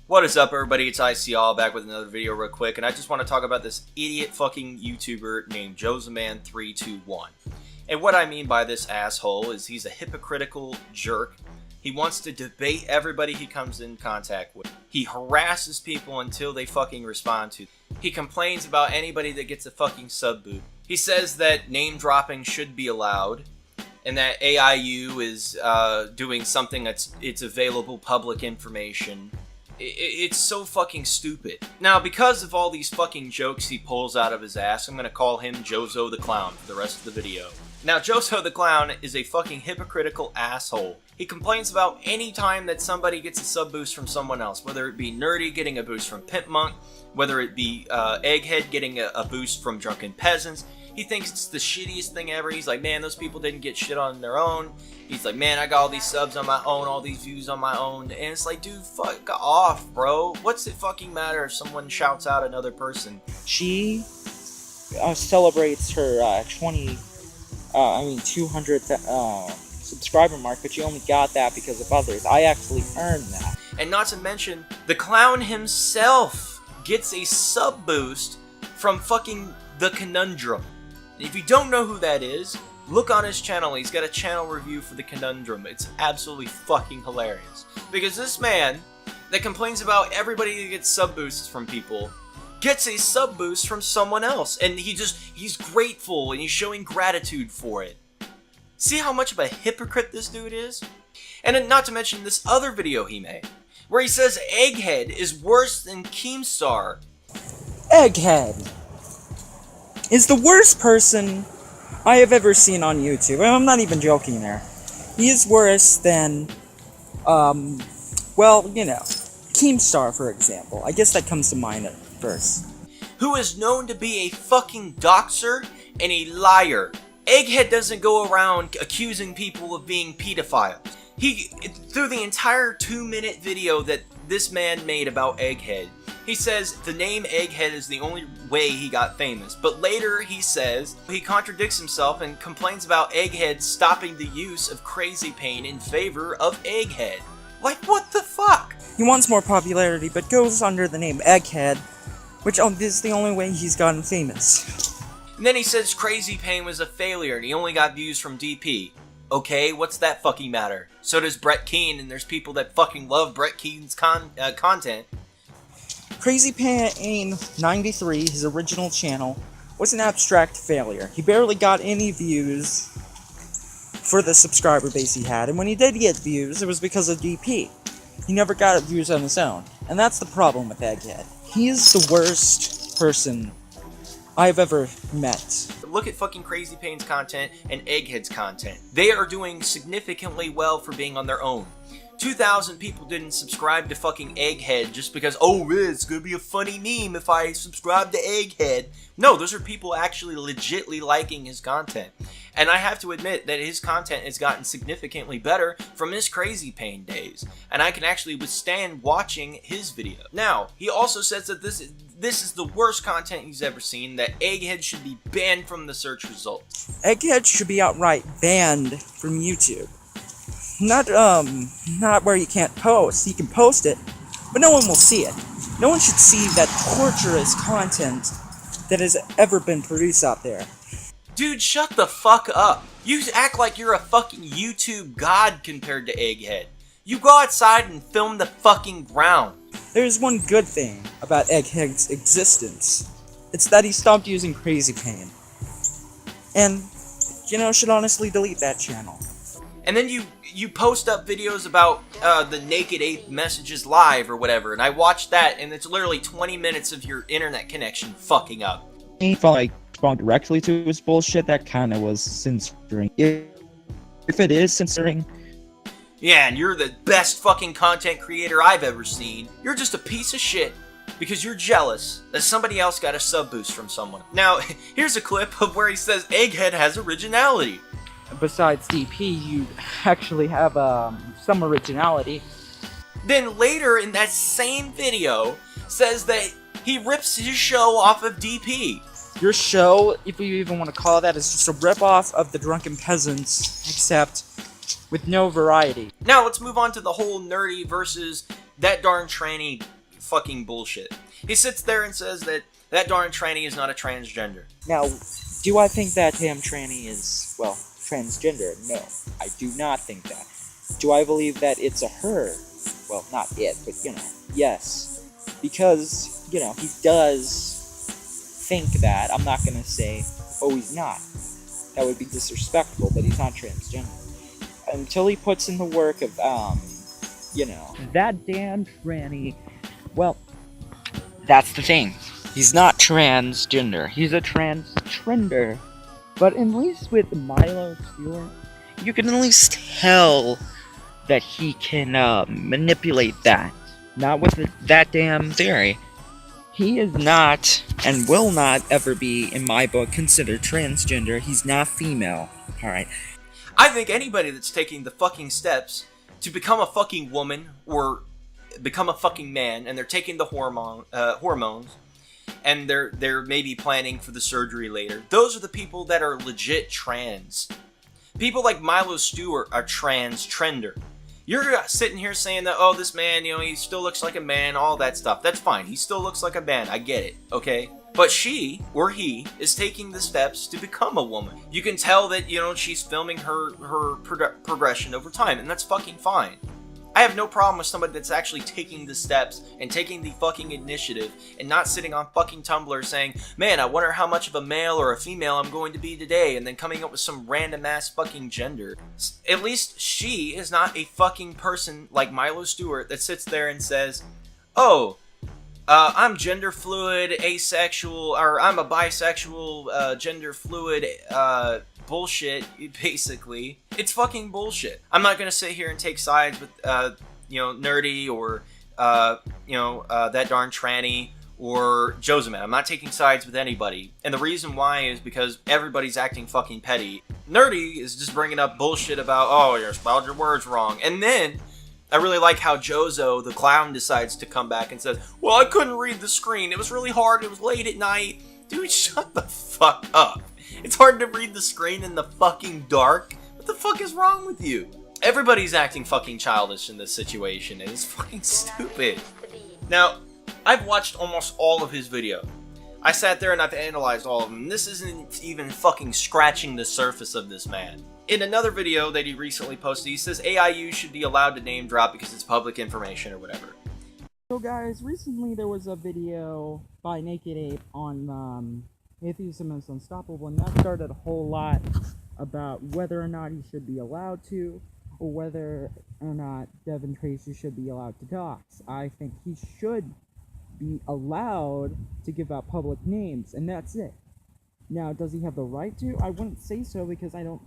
What is up, everybody? It's EyeSeeAll back with another video real quick, and I just want to talk about this idiot fucking YouTuber named JOSOMAN312. And what I mean by this asshole is he's a hypocritical jerk. He wants to debate everybody he comes in contact with. He harasses people until they fucking respond to him. He complains about anybody that gets a fucking sub boot. He says that name dropping should be allowed, and that AIU is doing something it's available public information. It's so fucking stupid. Now, because of all these fucking jokes he pulls out of his ass, I'm gonna call him Joso the Clown for the rest of the video. Now, Joso the Clown is a fucking hypocritical asshole. He complains about any time that somebody gets a sub boost from someone else, whether it be Nerdy getting a boost from Pimp Monk, whether it be Egghead getting a boost from Drunken Peasants. He thinks it's the shittiest thing ever. He's like, man, those people didn't get shit on their own. He's like, man, I got all these subs on my own, all these views on my own. And it's like, dude, fuck off, bro. What's it fucking matter if someone shouts out another person? She celebrates her 200 subscriber mark, but she only got that because of others. I actually earned that. And not to mention, the clown himself gets a sub boost from fucking the Conundrum. If you don't know who that is, look on his channel. He's got a channel review for the Conundrum. It's absolutely fucking hilarious. Because this man that complains about everybody that gets sub boosts from people gets a sub boost from someone else. And he's grateful and he's showing gratitude for it. See how much of a hypocrite this dude is? And then not to mention this other video he made, where he says Egghead is worse than Keemstar. Egghead is the worst person I have ever seen on YouTube. I'm not even joking there. He is worse than, well, you know, Keemstar, for example. I guess that comes to mind at first. Who is known to be a fucking doxer and a liar. Egghead doesn't go around accusing people of being pedophiles. Through the entire 2-minute video that this man made about Egghead, he says the name Egghead is the only way he got famous. But later he says he contradicts himself and complains about Egghead stopping the use of Crazy Pain in favor of Egghead. Like, what the fuck? He wants more popularity, but goes under the name Egghead, which is the only way he's gotten famous. And then he says Crazy Pain was a failure and he only got views from DP. Okay, what's that fucking matter? So does Brett Keane, and there's people that fucking love Brett Keane's content. Crazy Pain 93, his original channel, was an abstract failure. He barely got any views for the subscriber base he had, and when he did get views, it was because of DP. He never got views on his own, and that's the problem with Egghead. He is the worst person I've ever met. Look at fucking Crazy Pain's content and Egghead's content. They are doing significantly well for being on their own. 2,000 people didn't subscribe to fucking Egghead just because, oh, it's gonna be a funny meme if I subscribe to Egghead. No, those are people actually legitly liking his content. And I have to admit that his content has gotten significantly better from his Crazy Pain days. And I can actually withstand watching his video. Now, he also says that this is the worst content he's ever seen, that Egghead should be banned from the search results. Egghead should be outright banned from YouTube. Not where you can't post. You can post it, but no one will see it. No one should see that torturous content that has ever been produced out there. Dude, shut the fuck up. You act like you're a fucking YouTube god compared to Egghead. You go outside and film the fucking ground. There's one good thing about Egghead's existence. It's that he stopped using Crazy Pain. And, you know, should honestly delete that channel. And then you post up videos about the Naked Ape messages live or whatever, and I watched that, and it's literally 20 minutes of your internet connection fucking up. If I respond directly to his bullshit, that kind of was censoring. If it is censoring... Yeah, and you're the best fucking content creator I've ever seen. You're just a piece of shit because you're jealous that somebody else got a sub boost from someone. Now, here's a clip of where he says Egghead has originality. Besides DP, you actually have some originality. Then later in that same video, says that he rips his show off of DP. Your show, if you even want to call that, is just a ripoff of the Drunken Peasants, except with no variety. Now let's move on to the whole nerdy versus that darn tranny fucking bullshit. He sits there and says that Darn Tranny is not a transgender. Now, do I think that damn tranny is, well, transgender? No, I do not think that. Do I believe that it's a her? Well, not it, but, yes. Because, he does think that. I'm not gonna say, oh, he's not. That would be disrespectful, but he's not transgender. Until he puts in the work of, that damn tranny. Well, that's the thing. He's not transgender. He's a trender. But at least with Milo Stewart, you can at least tell that he can manipulate that. Not with that damn theory. He is not, and will not ever be, in my book, considered transgender. He's not female. Alright. I think anybody that's taking the fucking steps to become a fucking woman or become a fucking man, and they're taking the hormones, and they're maybe planning for the surgery later, those are the people that are legit trans. People like Milo Stewart are trender. You're sitting here saying that, oh, this man, he still looks like a man, all that stuff. That's fine. He still looks like a man. I get it, okay? But she, or he, is taking the steps to become a woman. You can tell that, she's filming her progression over time, and that's fucking fine. I have no problem with somebody that's actually taking the steps and taking the fucking initiative and not sitting on fucking Tumblr saying, man, I wonder how much of a male or a female I'm going to be today, and then coming up with some random ass fucking gender. At least she is not a fucking person like Milo Stewart that sits there and says, oh, I'm gender fluid, asexual, or I'm a bisexual, gender fluid, bullshit, basically. It's fucking bullshit. I'm not gonna sit here and take sides with, Nerdy or, that Darn Tranny or Josoman. I'm not taking sides with anybody. And the reason why is because everybody's acting fucking petty. Nerdy is just bringing up bullshit about, oh, you spelled your words wrong. And then, I really like how Joso, the clown, decides to come back and says, well, I couldn't read the screen. It was really hard. It was late at night. Dude, shut the fuck up. It's hard to read the screen in the fucking dark. What the fuck is wrong with you? Everybody's acting fucking childish in this situation, and it's fucking stupid. Now, I've watched almost all of his video. I sat there and I've analyzed all of them. This isn't even fucking scratching the surface of this man. In another video that he recently posted, he says AIU should be allowed to name drop because it's public information or whatever. So guys, recently there was a video by Naked Ape on Atheism is Unstoppable, and that started a whole lot about whether or not he should be allowed to, or whether or not Devin Tracy should be allowed to dox. I think he should be allowed to give out public names, and that's it. Now, does he have the right to? I wouldn't say so, because I don't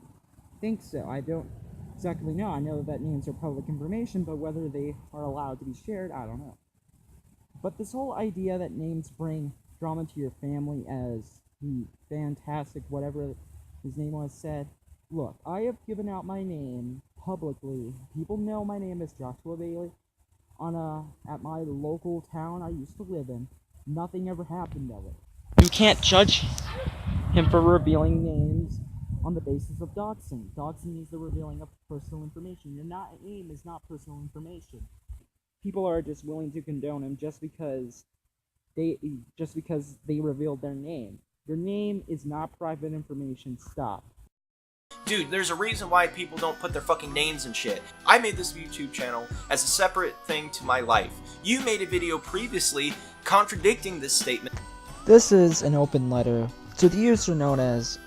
think so. I don't exactly know. I know that names are public information, but whether they are allowed to be shared, I don't know. But this whole idea that names bring drama to your family, as the fantastic whatever his name was said, look, I have given out my name publicly. People know my name is Joshua Bailey at my local town I used to live in. Nothing ever happened of it. You can't judge him for revealing names on the basis of doxing. Doxing means the revealing of personal information. Your name is not personal information. People are just willing to condone him just because they revealed their name. Your name is not private information. Stop. Dude, there's a reason why people don't put their fucking names and shit. I made this YouTube channel as a separate thing to my life. You made a video previously contradicting this statement. This is an open letter to the user known as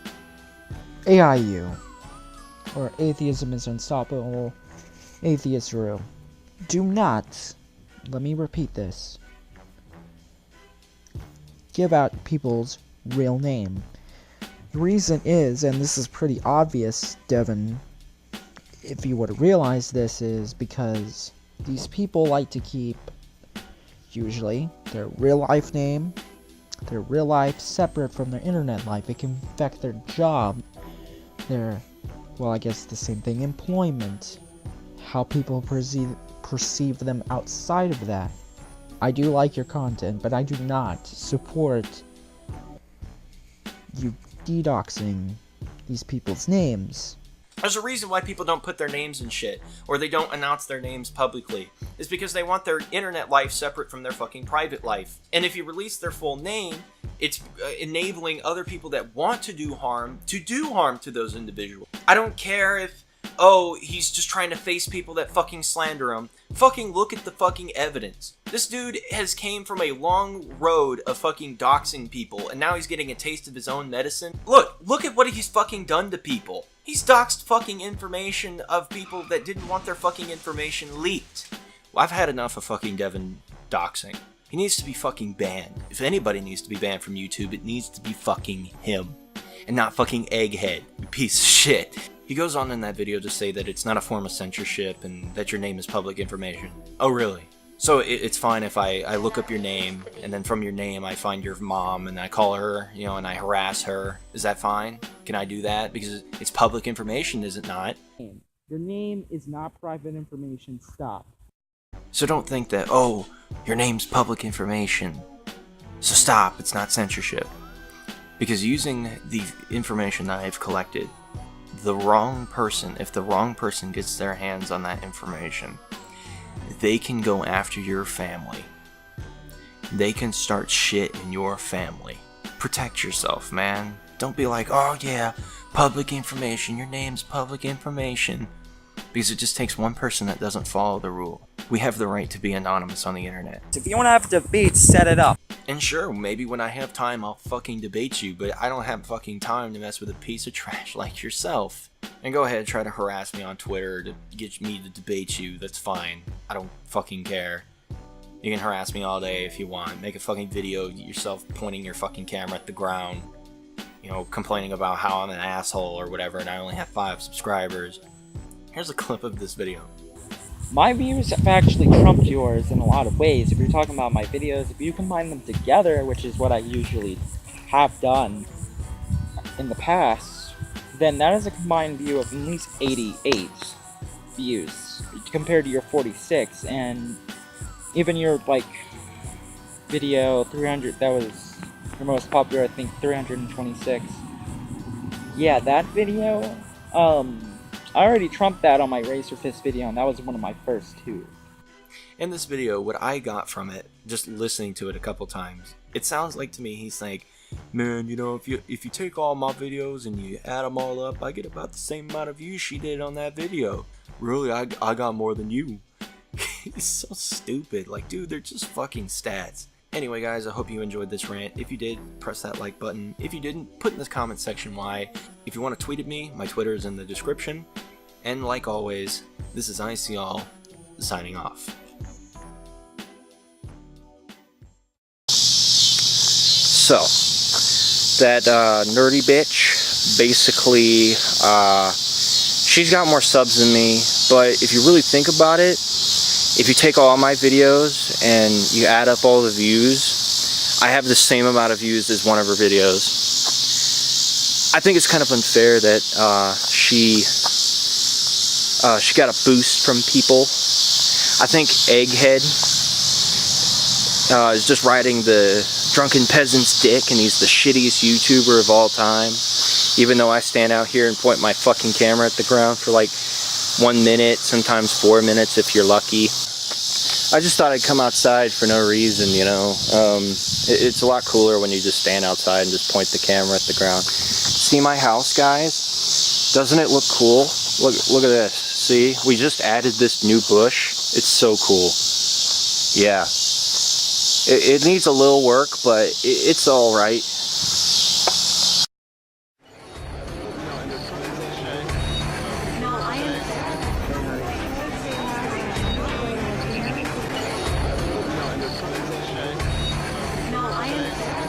AIU, or Atheism is Unstoppable, Atheist Rue. Do not, let me repeat this, give out people's real name. The reason is, and this is pretty obvious, Devin, if you would have realized this, is because these people like to keep, usually, their real life name, their real life separate from their internet life. It can affect their job, their, well, I guess the same thing, employment, how people perceive them outside of that. I do like your content, but I do not support you de-doxing these people's names. There's a reason why people don't put their names in shit, or they don't announce their names publicly. It's because they want their internet life separate from their fucking private life. And if you release their full name, it's enabling other people that want to do harm to those individuals. I don't care if, oh, he's just trying to face people that fucking slander him. Fucking look at the fucking evidence. This dude has came from a long road of fucking doxing people, and now he's getting a taste of his own medicine. Look at what he's fucking done to people. He's doxed fucking information of people that didn't want their fucking information leaked. Well, I've had enough of fucking Devin doxing. He needs to be fucking banned. If anybody needs to be banned from YouTube, it needs to be fucking him. And not fucking Egghead, you piece of shit. He goes on in that video to say that it's not a form of censorship and that your name is public information. Oh, really? So it's fine if I look up your name, and then from your name I find your mom, and I call her, you know, and I harass her. Is that fine? Can I do that? Because it's public information, is it not? Your name is not private information. Stop. So don't think that, oh, your name's public information, so stop, it's not censorship. Because using the information that I've collected, if the wrong person gets their hands on that information, they can go after your family. They can start shit in your family. Protect yourself, man. Don't be like, oh yeah, public information, your name's public information. Because it just takes one person that doesn't follow the rule. We have the right to be anonymous on the internet. If you want to have debates, set it up. And sure, maybe when I have time I'll fucking debate you, but I don't have fucking time to mess with a piece of trash like yourself. And go ahead and try to harass me on Twitter to get me to debate you, that's fine. I don't fucking care. You can harass me all day if you want. Make a fucking video yourself pointing your fucking camera at the ground. You know, complaining about how I'm an asshole or whatever and I only have 5 subscribers. Here's a clip of this video. My views have actually trumped yours in a lot of ways. If you're talking about my videos, if you combine them together, which is what I usually have done in the past, then that is a combined view of at least 88 views compared to your 46. And even your, like, video 300, that was your most popular, I think, 326. Yeah, that video, I already trumped that on my Razor Fist video, and that was one of my first 2. In this video, what I got from it, just listening to it a couple times, it sounds like to me he's like, man, you know, if you take all my videos and you add them all up, I get about the same amount of views she did on that video. Really, I got more than you. He's so stupid. Like, dude, they're just fucking stats. Anyway, guys, I hope you enjoyed this rant. If you did, press that like button. If you didn't, put in the comment section why. If you want to tweet at me, my Twitter is in the description. And like always, this is EyeSeeAll, signing off. So, that nerdy bitch, basically, she's got more subs than me, but if you really think about it, if you take all my videos and you add up all the views, I have the same amount of views as one of her videos. I think it's kind of unfair that she got a boost from people. I think Egghead is just riding the drunken peasant's dick, and he's the shittiest YouTuber of all time. Even though I stand out here and point my fucking camera at the ground for like 1 minute, sometimes 4 minutes if you're lucky. I just thought I'd come outside for no reason, you know. It's a lot cooler when you just stand outside and just point the camera at the ground. See my house, guys? Doesn't it look cool? Look at this. See? We just added this new bush. It's so cool. Yeah. It needs a little work, but it's alright. No, I understand.